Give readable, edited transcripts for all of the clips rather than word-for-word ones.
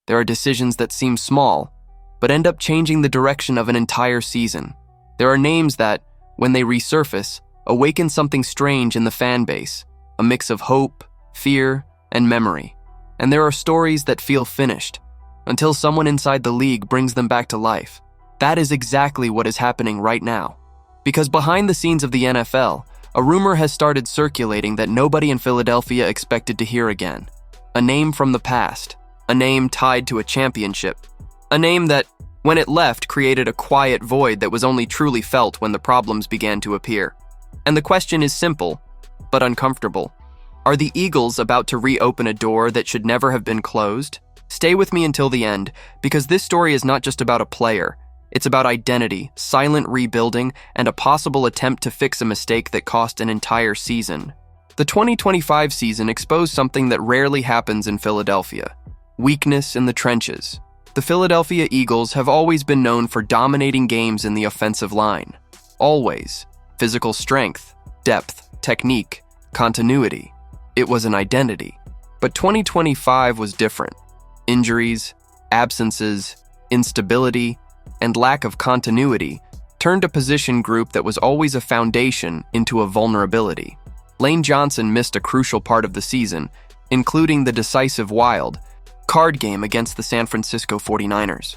There are decisions that seem small, but end up changing the direction of an entire season. There are names that, when they resurface, awaken something strange in the fan base, a mix of hope, fear, and memory. And there are stories that feel finished, until someone inside the league brings them back to life. That is exactly what is happening right now. Because behind the scenes of the NFL, a rumor has started circulating that nobody in Philadelphia expected to hear again. A name from the past, a name tied to a championship, a name that, when it left, created a quiet void that was only truly felt when the problems began to appear. And the question is simple, but uncomfortable. Are the Eagles about to reopen a door that should never have been closed? Stay with me until the end, because this story is not just about a player. It's about identity, silent rebuilding, and a possible attempt to fix a mistake that cost an entire season. The 2025 season exposed something that rarely happens in Philadelphia: weakness in the trenches. The Philadelphia Eagles have always been known for dominating games in the offensive line. Always. Physical strength, depth, technique, continuity. It was an identity. But 2025 was different. Injuries, absences, instability, and lack of continuity turned a position group that was always a foundation into a vulnerability. Lane Johnson missed a crucial part of the season, including the decisive wild card game against the San Francisco 49ers.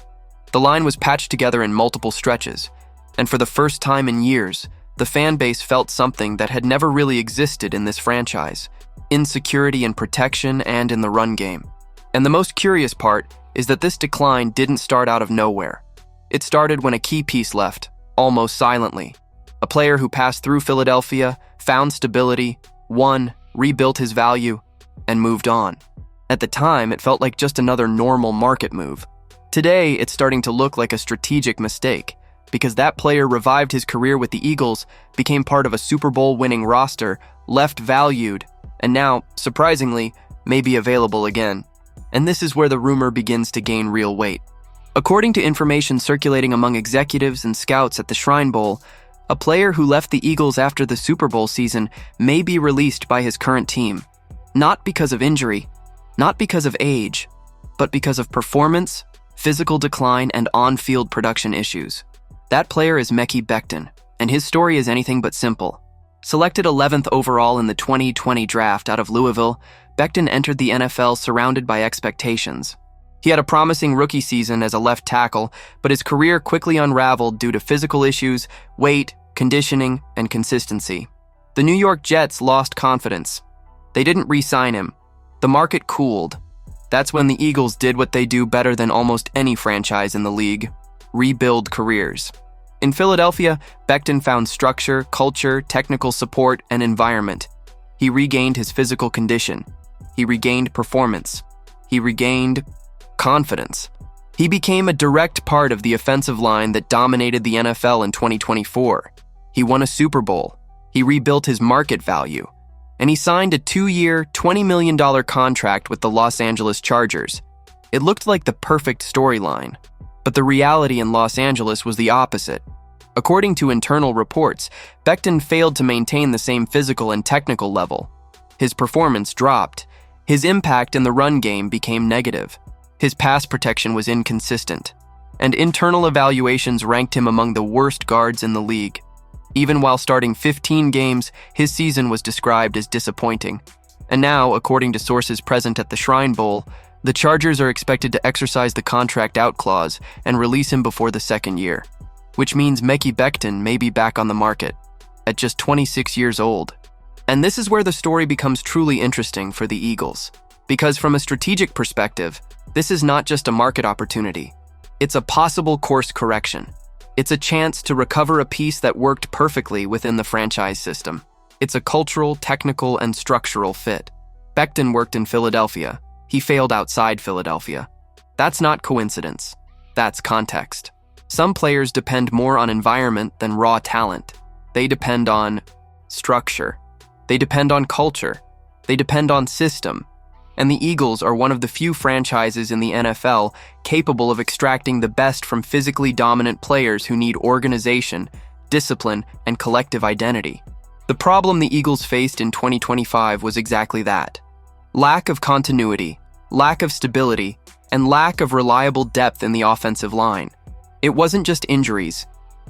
The line was patched together in multiple stretches, and for the first time in years, the fan base felt something that had never really existed in this franchise: insecurity in protection and in the run game. And the most curious part is that this decline didn't start out of nowhere. It started when a key piece left, almost silently. A player who passed through Philadelphia, found stability, won, rebuilt his value, and moved on. At the time, it felt like just another normal market move. Today, it's starting to look like a strategic mistake, because that player revived his career with the Eagles, became part of a Super Bowl-winning roster, left valued, and now, surprisingly, may be available again. And this is where the rumor begins to gain real weight. According to information circulating among executives and scouts at the Shrine Bowl, a player who left the Eagles after the Super Bowl season may be released by his current team. Not because of injury, not because of age, but because of performance, physical decline, and on-field production issues. That player is Mekhi Becton, and his story is anything but simple. Selected 11th overall in the 2020 draft out of Louisville, Becton entered the NFL surrounded by expectations. He had a promising rookie season as a left tackle, but his career quickly unraveled due to physical issues, weight, conditioning, and consistency. The New York Jets lost confidence. They didn't re-sign him. The market cooled. That's when the Eagles did what they do better than almost any franchise in the league: rebuild careers. In Philadelphia, Becton found structure, culture, technical support, and environment. He regained his physical condition. He regained performance. He regained confidence. He became a direct part of the offensive line that dominated the NFL in 2024. He won a Super Bowl. He rebuilt his market value. And he signed a 2-year, $20 million contract with the Los Angeles Chargers. It looked like the perfect storyline. But the reality in Los Angeles was the opposite. According to internal reports, Becton failed to maintain the same physical and technical level. His performance dropped. His impact in the run game became negative. His pass protection was inconsistent, and internal evaluations ranked him among the worst guards in the league. Even while starting 15 games, his season was described as disappointing. And now, according to sources present at the Shrine Bowl, the Chargers are expected to exercise the contract-out clause and release him before the second year, which means Mekhi Becton may be back on the market at just 26 years old. And this is where the story becomes truly interesting for the Eagles, because from a strategic perspective, this is not just a market opportunity. It's a possible course correction. It's a chance to recover a piece that worked perfectly within the franchise system. It's a cultural, technical, and structural fit. Becton worked in Philadelphia. He failed outside Philadelphia. That's not coincidence. That's context. Some players depend more on environment than raw talent. They depend on structure. They depend on culture. They depend on system. And the Eagles are one of the few franchises in the NFL capable of extracting the best from physically dominant players who need organization, discipline, and collective identity. The problem the Eagles faced in 2025 was exactly that: lack of continuity, lack of stability, and lack of reliable depth in the offensive line. It wasn't just injuries.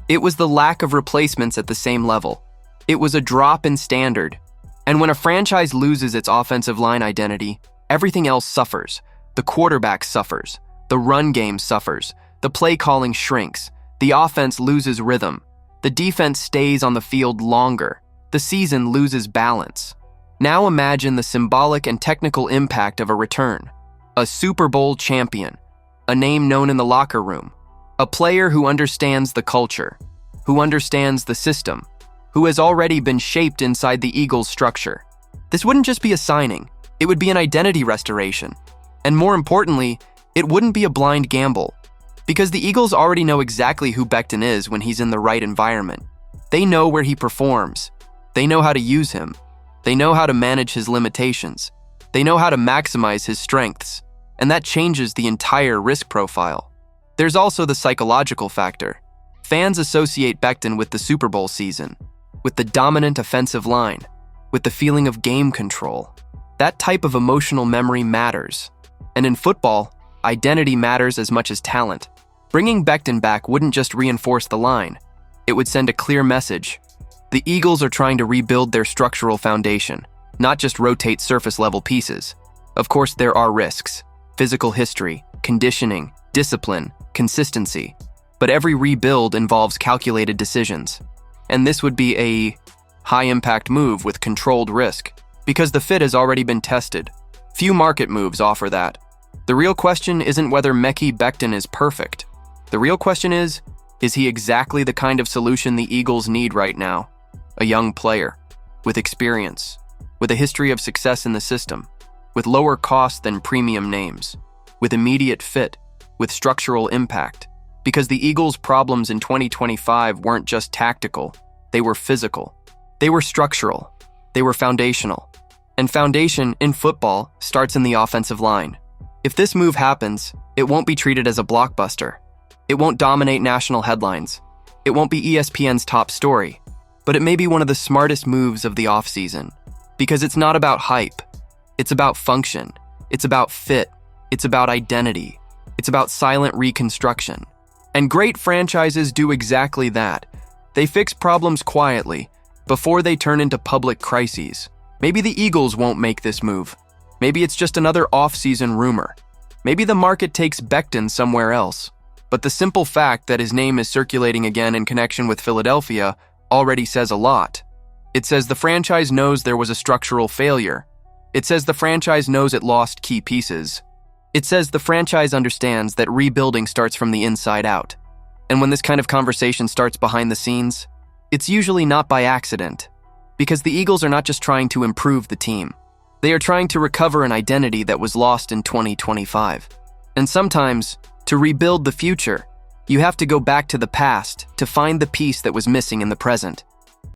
It was the lack of replacements at the same level. It was a drop in standard. And when a franchise loses its offensive line identity, everything else suffers. The quarterback suffers. The run game suffers. The play calling shrinks. The offense loses rhythm. The defense stays on the field longer. The season loses balance. Now imagine the symbolic and technical impact of a return. A Super Bowl champion, a name known in the locker room, a player who understands the culture, who understands the system, who has already been shaped inside the Eagles' structure. This wouldn't just be a signing, it would be an identity restoration. And more importantly, it wouldn't be a blind gamble, because the Eagles already know exactly who Becton is when he's in the right environment. They know where he performs. They know how to use him. They know how to manage his limitations. They know how to maximize his strengths, and that changes the entire risk profile. There's also the psychological factor. Fans associate Becton with the Super Bowl season, with the dominant offensive line, with the feeling of game control. That type of emotional memory matters. And in football, identity matters as much as talent. Bringing Becton back wouldn't just reinforce the line. It would send a clear message. The Eagles are trying to rebuild their structural foundation, not just rotate surface-level pieces. Of course, there are risks: physical history, conditioning, discipline, consistency. But every rebuild involves calculated decisions. And this would be a high-impact move with controlled risk, because the fit has already been tested. Few market moves offer that. The real question isn't whether Mekhi Becton is perfect. The real question is he exactly the kind of solution the Eagles need right now? A young player, with experience, with a history of success in the system, with lower cost than premium names, with immediate fit, with structural impact. Because the Eagles' problems in 2025 weren't just tactical, they were physical. They were structural. They were foundational. And foundation in football starts in the offensive line. If this move happens, it won't be treated as a blockbuster. It won't dominate national headlines. It won't be ESPN's top story. But it may be one of the smartest moves of the offseason. Because it's not about hype. It's about function. It's about fit. It's about identity. It's about silent reconstruction. And great franchises do exactly that. They fix problems quietly, before they turn into public crises. Maybe the Eagles won't make this move. Maybe it's just another off-season rumor. Maybe the market takes Becton somewhere else. But the simple fact that his name is circulating again in connection with Philadelphia already says a lot. It says the franchise knows there was a structural failure. It says the franchise knows it lost key pieces. It says the franchise understands that rebuilding starts from the inside out. And when this kind of conversation starts behind the scenes, it's usually not by accident. Because the Eagles are not just trying to improve the team. They are trying to recover an identity that was lost in 2025. And sometimes, to rebuild the future, you have to go back to the past to find the piece that was missing in the present.